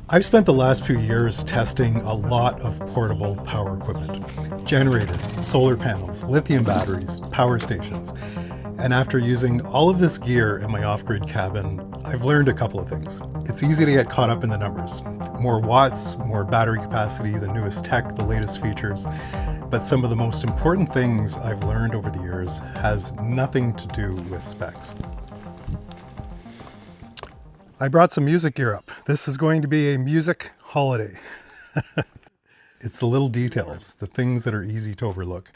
I've spent the last few years testing a lot of portable power equipment. Generators, solar panels, lithium batteries, power stations. And after using all of this gear in my off-grid cabin, I've learned a couple of things. It's easy to get caught up in the numbers. More watts, more battery capacity, the newest tech, the latest features. But some of the most important things I've learned over the years has nothing to do with specs. I brought some music gear up. This is going to be a music holiday. It's the little details, the things that are easy to overlook.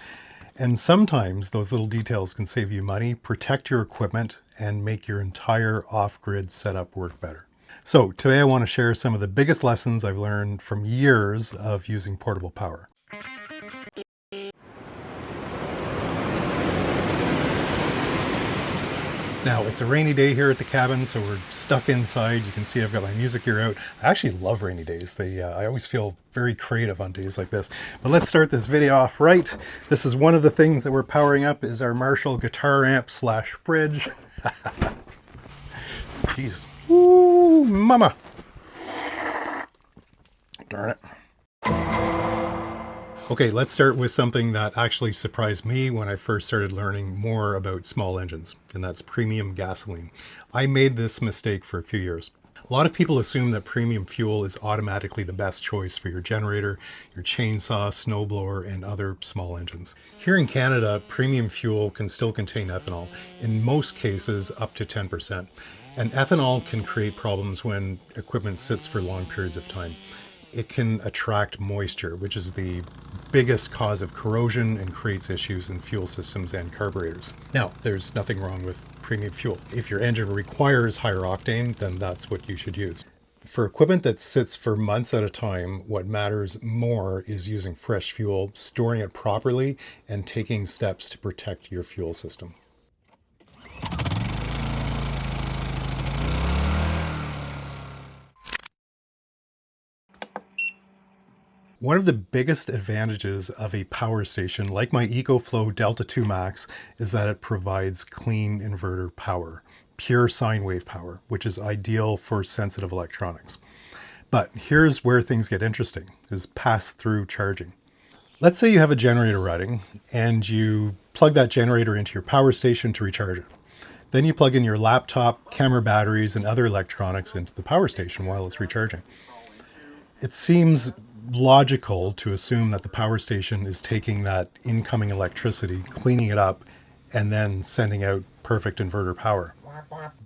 And sometimes those little details can save you money, protect your equipment, and make your entire off-grid setup work better. So today I want to share some of the biggest lessons I've learned from years of using portable power. Now, it's a rainy day here at the cabin, so we're stuck inside. You can see I've got my music gear out. I actually love rainy days. I always feel very creative on days like this. But let's start this video off right. This is one of the things that we're powering up is our Marshall guitar amp slash fridge. Jeez. Ooh, mama. Darn it. Okay, let's start with something that actually surprised me when I first started learning more about small engines, and that's premium gasoline. I made this mistake for a few years. A lot of people assume that premium fuel is automatically the best choice for your generator, your chainsaw, snowblower, and other small engines. Here in Canada, premium fuel can still contain ethanol, in most cases up to 10%. And ethanol can create problems when equipment sits for long periods of time. It can attract moisture, which is the biggest cause of corrosion and creates issues in fuel systems and carburetors. Now, there's nothing wrong with premium fuel. If your engine requires higher octane, then that's what you should use. For equipment that sits for months at a time, what matters more is using fresh fuel, storing it properly, and taking steps to protect your fuel system. One of the biggest advantages of a power station like my EcoFlow Delta 2 Max is that it provides clean inverter power, pure sine wave power, which is ideal for sensitive electronics. But here's where things get interesting, is pass-through charging. Let's say you have a generator running and you plug that generator into your power station to recharge it. Then you plug in your laptop, camera batteries, and other electronics into the power station while it's recharging. It seems logical to assume that the power station is taking that incoming electricity, cleaning it up, and then sending out perfect inverter power.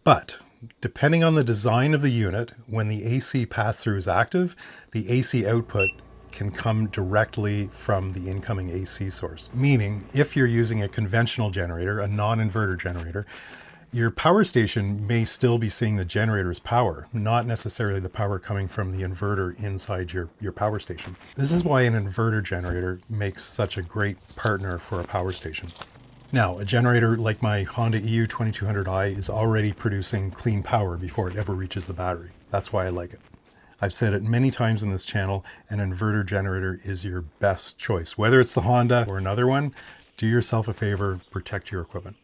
But depending on the design of the unit, when the AC pass-through is active, the AC output can come directly from the incoming AC source. Meaning, if you're using a conventional generator, a non-inverter generator, your power station may still be seeing the generator's power, not necessarily the power coming from the inverter inside your power station. This is why an inverter generator makes such a great partner for a power station. Now, a generator like my Honda EU 2200i is already producing clean power before it ever reaches the battery. That's why I like it. I've said it many times in this channel, an inverter generator is your best choice. Whether it's the Honda or another one, do yourself a favor, protect your equipment.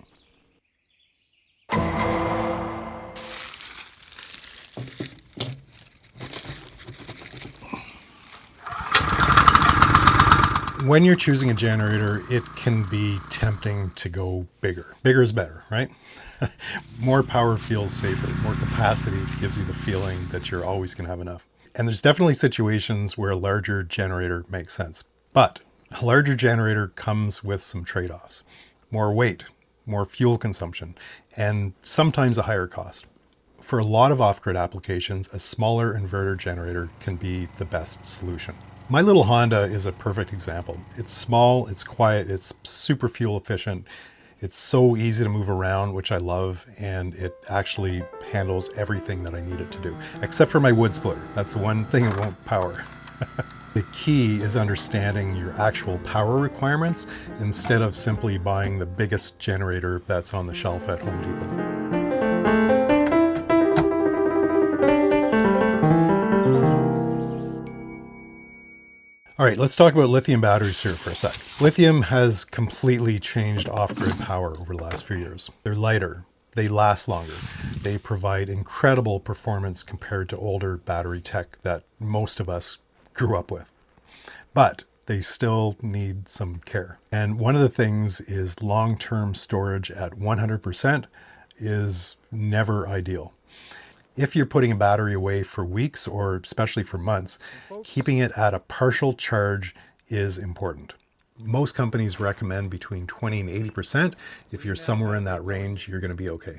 When you're choosing a generator, it can be tempting to go bigger. Bigger is better, right? More power feels safer. More capacity gives you the feeling that you're always going to have enough. And there's definitely situations where a larger generator makes sense. But a larger generator comes with some trade-offs. More weight, more fuel consumption, and sometimes a higher cost. For a lot of off-grid applications, a smaller inverter generator can be the best solution. My little Honda is a perfect example. It's small, it's quiet, it's super fuel efficient. It's so easy to move around, which I love, and it actually handles everything that I need it to do, except for my wood splitter. That's the one thing it won't power. The key is understanding your actual power requirements instead of simply buying the biggest generator that's on the shelf at Home Depot. All right, let's talk about lithium batteries here for a sec. Lithium has completely changed off-grid power over the last few years. They're lighter, They last longer. They provide incredible performance compared to older battery tech that most of us grew up with. But they still need some care. And one of the things is long-term storage at 100% is never ideal. If you're putting a battery away for weeks or especially for months, keeping it at a partial charge is important. Most companies recommend between 20 and 80%. If you're somewhere in that range, you're going to be okay.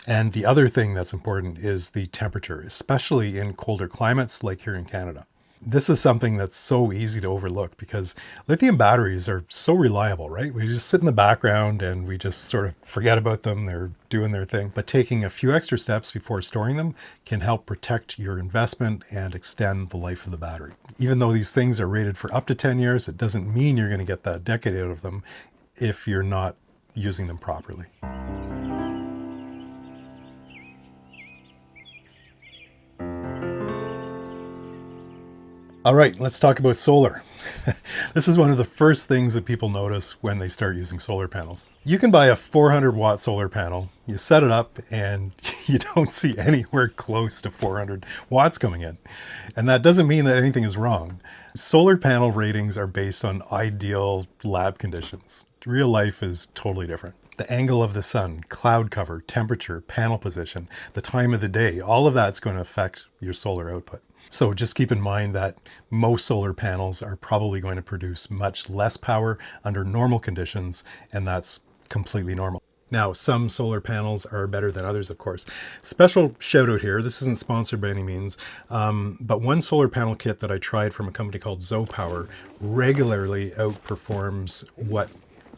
And the other thing that's important is the temperature, especially in colder climates like here in Canada. This is something that's so easy to overlook because lithium batteries are so reliable, right? We just sit in the background and we just sort of forget about them. They're doing their thing. But taking a few extra steps before storing them can help protect your investment and extend the life of the battery. Even though these things are rated for up to 10 years, it doesn't mean you're going to get that decade out of them if you're not using them properly. All right, let's talk about solar. This is one of the first things that people notice when they start using solar panels. You can buy a 400-watt solar panel, you set it up, and you don't see anywhere close to 400 watts coming in. And that doesn't mean that anything is wrong. Solar panel ratings are based on ideal lab conditions. Real life is totally different. The angle of the sun, cloud cover, temperature, panel position, the time of the day, all of that's going to affect your solar output. So just keep in mind that most solar panels are probably going to produce much less power under normal conditions, and that's completely normal. Now, some solar panels are better than others, of course. Special shout out here, this isn't sponsored by any means, but one solar panel kit that I tried from a company called ZOUPW regularly outperforms what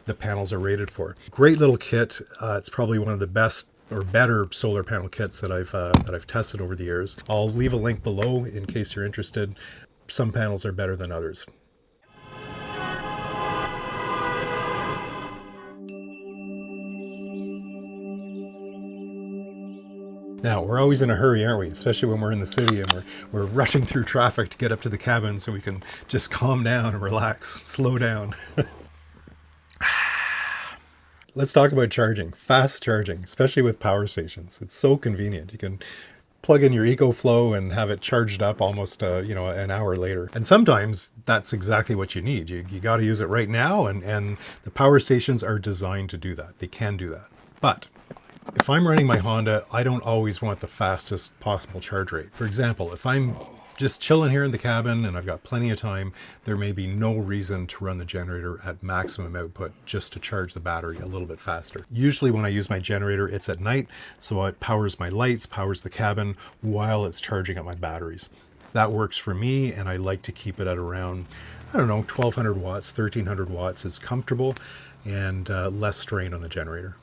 the panels are rated for. Great little kit. It's probably one of the best or better solar panel kits that I've tested over the years. I'll leave a link below in case you're interested. Some panels are better than others. Now, we're always in a hurry, aren't we? Especially when we're in the city and we're rushing through traffic to get up to the cabin so we can just calm down and relax, slow down. Let's talk about charging, fast charging, especially with power stations. It's so convenient. You can plug in your EcoFlow and have it charged up almost an hour later. And sometimes that's exactly what you need. You got to use it right now, and the power stations are designed to do that. They can do that. But if I'm running my Honda, I don't always want the fastest possible charge rate. For example, if I'm just chilling here in the cabin and I've got plenty of time, there may be no reason to run the generator at maximum output just to charge the battery a little bit faster. Usually when I use my generator, it's at night, so it powers my lights, powers the cabin while it's charging up my batteries. That works for me, and I like to keep it at around, 1200 watts, 1300 watts is comfortable and less strain on the generator.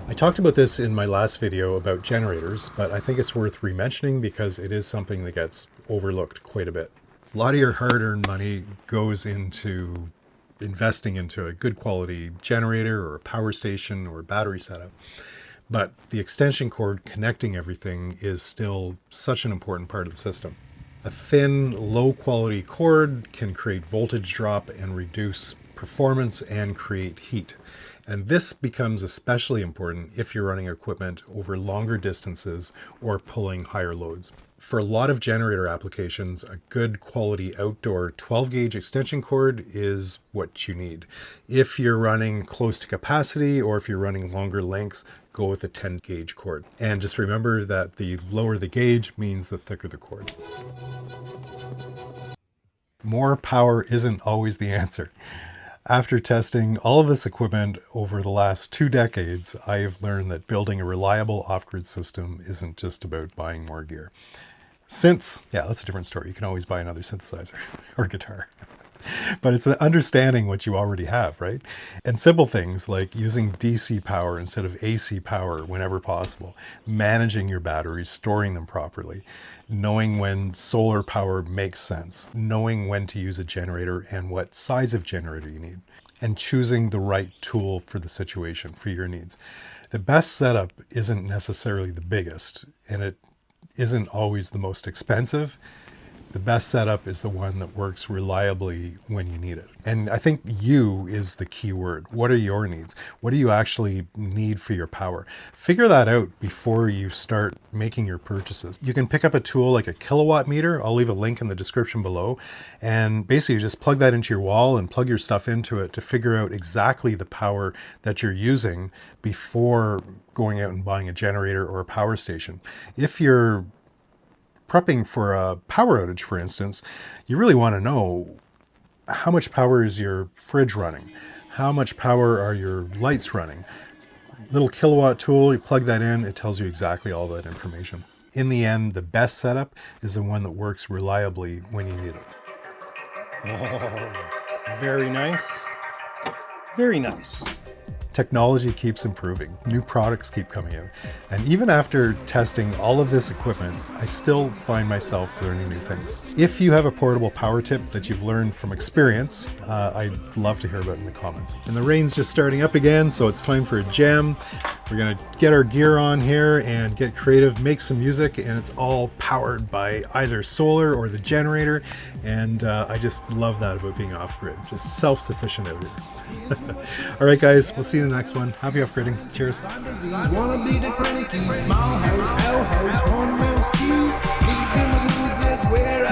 I talked about this in my last video about generators, but I think it's worth re-mentioning because it is something that gets overlooked quite a bit. A lot of your hard-earned money goes into investing into a good quality generator or a power station or a battery setup. But the extension cord connecting everything is still such an important part of the system. A thin, low-quality cord can create voltage drop and reduce performance and create heat. And this becomes especially important if you're running equipment over longer distances or pulling higher loads. For a lot of generator applications, a good quality outdoor 12-gauge extension cord is what you need. If you're running close to capacity or if you're running longer lengths, go with a 10-gauge cord. And just remember that the lower the gauge means the thicker the cord. More power isn't always the answer. After testing all of this equipment over the last 2 decades, I have learned that building a reliable off-grid system isn't just about buying more gear. Synths, yeah, that's a different story. You can always buy another synthesizer or guitar. But it's understanding what you already have, right? And simple things like using DC power instead of AC power whenever possible, managing your batteries, storing them properly, knowing when solar power makes sense, knowing when to use a generator and what size of generator you need, and choosing the right tool for the situation, for your needs. The best setup isn't necessarily the biggest, and it isn't always the most expensive, The best setup is the one that works reliably when you need it. And I think you is the key word. What are your needs? What do you actually need for your power? Figure that out before you start making your purchases. You can pick up a tool like a kilowatt meter. I'll leave a link in the description below. And basically you just plug that into your wall and plug your stuff into it to figure out exactly the power that you're using before going out and buying a generator or a power station. If you're prepping for a power outage, for instance, you really want to know how much power is your fridge running? How much power are your lights running? Little kilowatt tool, you plug that in, it tells you exactly all that information. In the end, the best setup is the one that works reliably when you need it. Oh, very nice. Very nice. Technology keeps improving, new products keep coming out, and even after testing all of this equipment, I still find myself learning new things. If you have a portable power tip that you've learned from experience, I'd love to hear about it in the comments. And the rain's just starting up again, so it's time for a jam. We're gonna get our gear on here and get creative, make some music, and it's all powered by either solar or the generator, and I just love that about being off-grid, just self-sufficient out here. All right, guys, we'll see you in the next one. Happy off-gridding. Cheers. Wanna be the cranky, small house, outhouse, one mouse keys, deep in the woods is where